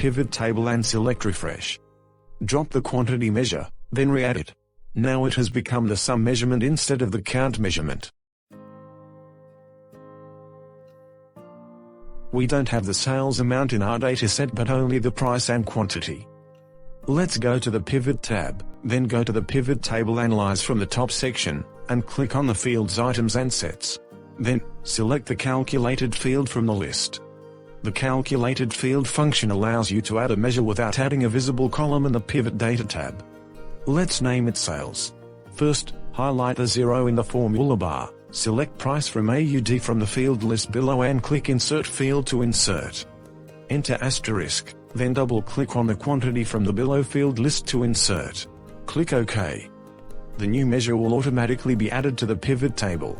pivot table and select refresh. Drop the quantity measure, then re-add it. Now it has become the sum measurement instead of the count measurement. We don't have the sales amount in our dataset but only the price and quantity. Let's go to the Pivot tab, then go to the Pivot Table Analyze from the top section, and click on the fields Items and Sets. Then, select the Calculated field from the list. The Calculated field function allows you to add a measure without adding a visible column in the Pivot Data tab. Let's name it Sales. First, highlight the 0 in the formula bar, select Price from AUD from the field list below and click Insert field to insert. Enter asterisk, then double-click on the quantity from the below field list to insert. Click OK. The new measure will automatically be added to the pivot table.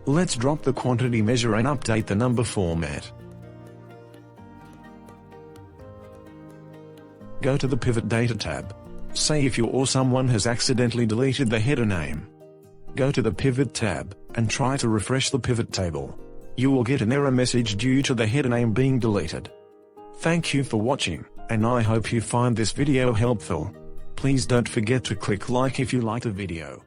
Let's drop the quantity measure and update the number format. Go to the Pivot Data tab. Say if you or someone has accidentally deleted the header name. Go to the Pivot tab, and try to refresh the pivot table. You will get an error message due to the header name being deleted. Thank you for watching, and I hope you find this video helpful. Please don't forget to click like if you liked the video.